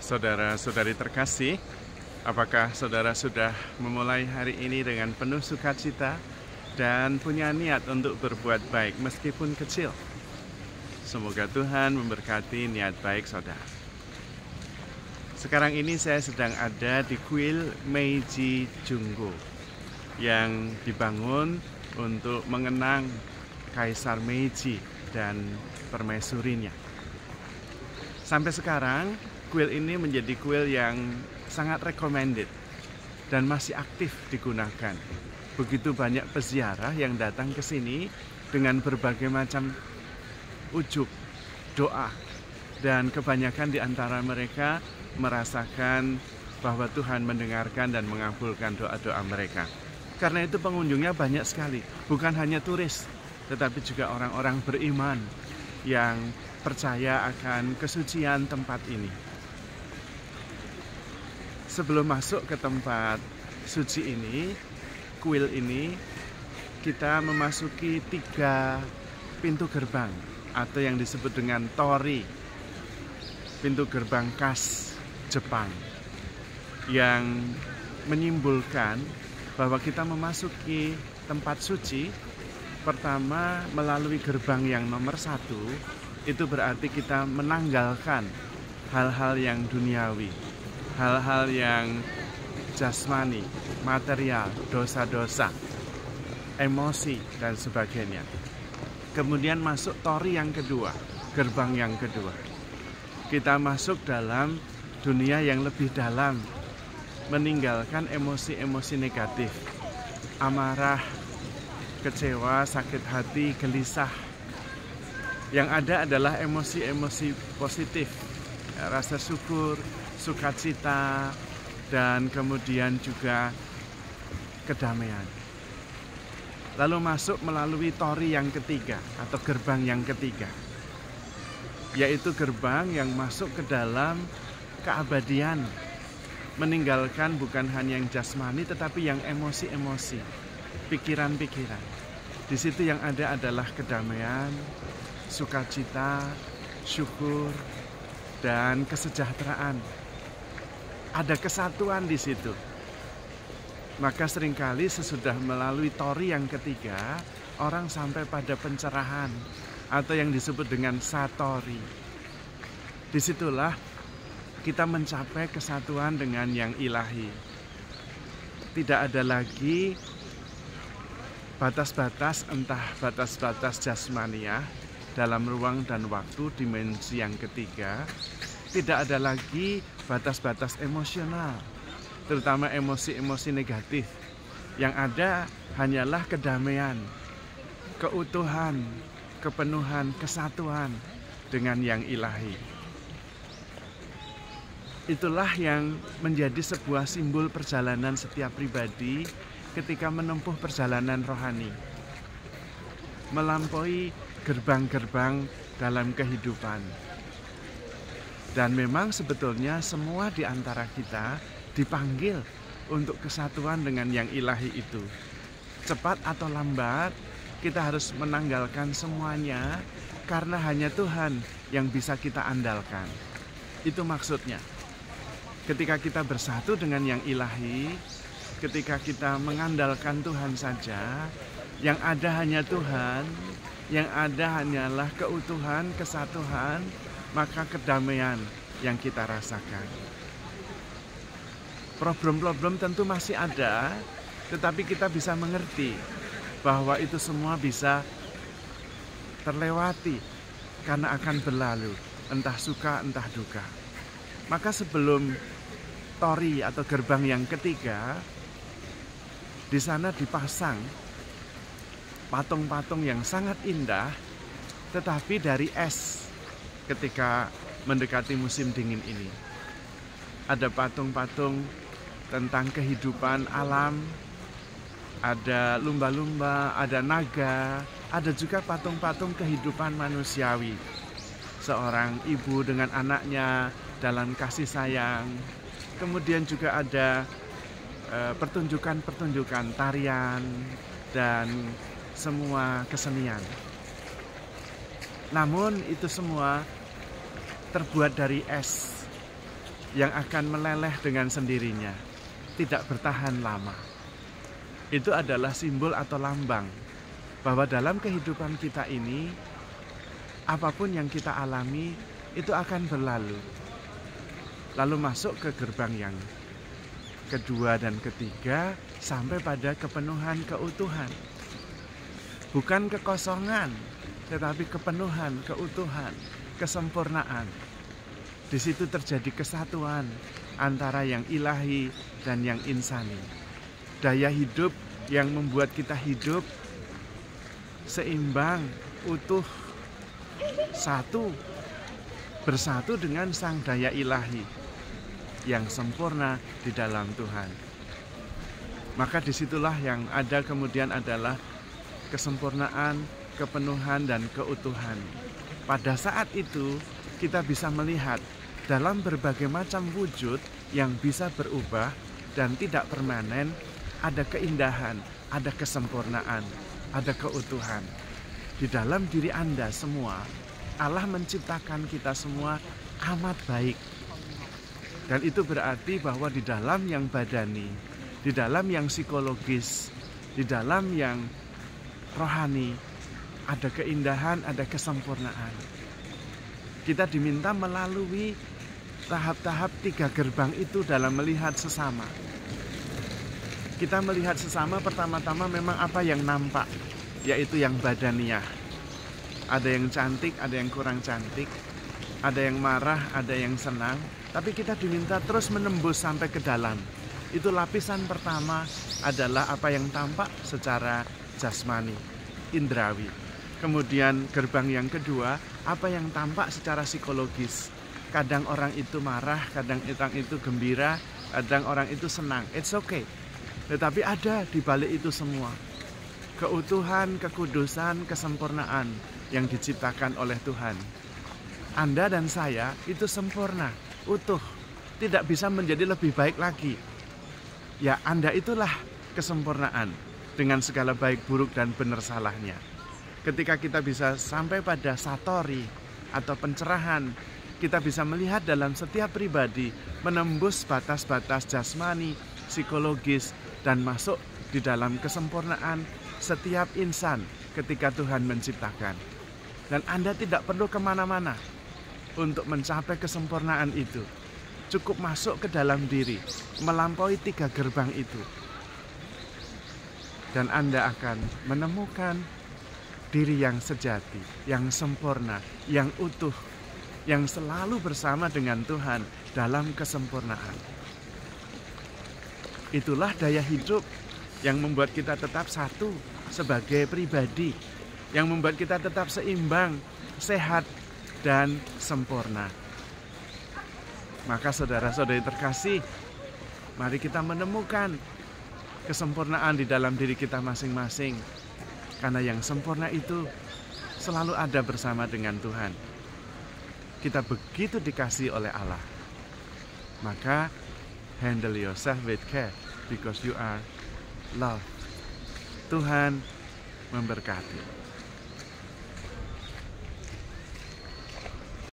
Saudara-saudari terkasih, apakah saudara sudah memulai hari ini dengan penuh sukacita dan punya niat untuk berbuat baik meskipun kecil? Semoga Tuhan memberkati niat baik saudara. Sekarang ini saya sedang ada di kuil Meiji Junggo yang dibangun untuk mengenang Kaisar Meiji dan permaisurinya. Sampai sekarang, kuil ini menjadi kuil yang sangat recommended dan masih aktif digunakan. Begitu banyak peziarah yang datang ke sini dengan berbagai macam ujub, doa, dan kebanyakan di antara mereka merasakan bahwa Tuhan mendengarkan dan mengabulkan doa-doa mereka. Karena itu pengunjungnya banyak sekali, bukan hanya turis, tetapi juga orang-orang beriman yang percaya akan kesucian tempat ini. Sebelum masuk ke tempat suci ini, kuil ini, kita memasuki 3 pintu gerbang atau yang disebut dengan tori, pintu gerbang khas Jepang, yang menyimbolkan bahwa kita memasuki tempat suci. Pertama, melalui gerbang yang nomor 1, itu berarti kita menanggalkan hal-hal yang duniawi, hal-hal yang jasmani, material, dosa-dosa, emosi, dan sebagainya. Kemudian masuk tori yang kedua, gerbang yang kedua. Kita masuk dalam dunia yang lebih dalam, meninggalkan emosi-emosi negatif, amarah, kecewa, sakit hati, gelisah. Yang ada adalah emosi-emosi positif, rasa syukur, sukacita, dan kemudian juga kedamaian. Lalu masuk melalui tori yang ketiga atau gerbang yang ketiga, yaitu gerbang yang masuk ke dalam keabadian, meninggalkan bukan hanya yang jasmani tetapi yang emosi-emosi, pikiran-pikiran. Di situ yang ada adalah kedamaian, sukacita, syukur, dan kesejahteraan. Ada kesatuan di situ. Maka seringkali sesudah melalui tori yang ketiga, orang sampai pada pencerahan atau yang disebut dengan satori. Disitulah kita mencapai kesatuan dengan yang ilahi. Tidak ada lagi batas-batas, entah batas-batas jasmania dalam ruang dan waktu, dimensi yang ketiga. Tidak ada lagi batas-batas emosional, terutama emosi-emosi negatif. Yang ada hanyalah kedamaian, keutuhan, kepenuhan, kesatuan dengan yang ilahi. Itulah yang menjadi sebuah simbol perjalanan setiap pribadi ketika menempuh perjalanan rohani, melampaui gerbang-gerbang dalam kehidupan. Dan memang sebetulnya semua di antara kita dipanggil untuk kesatuan dengan yang ilahi itu. Cepat atau lambat, kita harus menanggalkan semuanya karena hanya Tuhan yang bisa kita andalkan. Itu maksudnya. Ketika kita bersatu dengan yang ilahi, ketika kita mengandalkan Tuhan saja, yang ada hanya Tuhan, yang ada hanyalah keutuhan, kesatuan, maka kedamaian yang kita rasakan. Problem-problem tentu masih ada, tetapi kita bisa mengerti bahwa itu semua bisa terlewati karena akan berlalu, entah suka, entah duka. Maka sebelum tori atau gerbang yang ketiga, di sana dipasang patung-patung yang sangat indah, tetapi dari es. Ketika mendekati musim dingin ini, ada patung-patung tentang kehidupan alam, ada lumba-lumba, ada naga, ada juga patung-patung kehidupan manusiawi. Seorang ibu dengan anaknya dalam kasih sayang. Kemudian juga ada pertunjukan-pertunjukan tarian dan semua kesenian. Namun itu semua terbuat dari es. yang akan meleleh dengan sendirinya, tidak bertahan lama. Itu adalah simbol atau lambang bahwa dalam kehidupan kita ini, apapun yang kita alami itu akan berlalu. Lalu masuk ke gerbang yang kedua dan ketiga sampai pada kepenuhan keutuhan. Bukan kekosongan, tetapi kepenuhan, keutuhan, kesempurnaan. Di situ terjadi kesatuan antara yang ilahi dan yang insani. Daya hidup yang membuat kita hidup seimbang, utuh, satu, bersatu dengan sang daya ilahi yang sempurna di dalam Tuhan. Maka disitulah yang ada kemudian adalah kesempurnaan, kepenuhan, dan keutuhan. Pada saat itu kita bisa melihat dalam berbagai macam wujud yang bisa berubah dan tidak permanen, ada keindahan, ada kesempurnaan, ada keutuhan. Di dalam diri Anda semua, Allah menciptakan kita semua amat baik. Dan itu berarti bahwa di dalam yang badani, di dalam yang psikologis, di dalam yang rohani, ada keindahan, ada kesempurnaan. Kita diminta melalui tahap-tahap 3 gerbang itu dalam melihat sesama. Kita melihat sesama pertama-tama memang apa yang nampak, yaitu yang badaniah. Ada yang cantik, ada yang kurang cantik, ada yang marah, ada yang senang. Tapi kita diminta terus menembus sampai ke dalam. Itu lapisan pertama adalah apa yang tampak secara jasmani, indrawi. Kemudian gerbang yang kedua, apa yang tampak secara psikologis. Kadang orang itu marah, kadang orang itu gembira, kadang orang itu senang. It's okay. Tetapi ada di balik itu semua keutuhan, kekudusan, kesempurnaan yang diciptakan oleh Tuhan. Anda dan saya itu sempurna, utuh, tidak bisa menjadi lebih baik lagi. Ya, Anda itulah kesempurnaan dengan segala baik, buruk, dan benar salahnya. Ketika kita bisa sampai pada satori atau pencerahan, kita bisa melihat dalam setiap pribadi menembus batas-batas jasmani, psikologis, dan masuk di dalam kesempurnaan setiap insan ketika Tuhan menciptakan. Dan Anda tidak perlu kemana-mana untuk mencapai kesempurnaan itu. Cukup masuk ke dalam diri, melampaui 3 gerbang itu. Dan Anda akan menemukan diri yang sejati, yang sempurna, yang utuh, yang selalu bersama dengan Tuhan dalam kesempurnaan. Itulah daya hidup yang membuat kita tetap satu sebagai pribadi, yang membuat kita tetap seimbang, sehat, dan sempurna. Maka saudara-saudari terkasih, mari kita menemukan kesempurnaan di dalam diri kita masing-masing. Karena yang sempurna itu selalu ada bersama dengan Tuhan. Kita begitu dikasihi oleh Allah. Maka handle yourself with care because you are loved. Tuhan memberkati.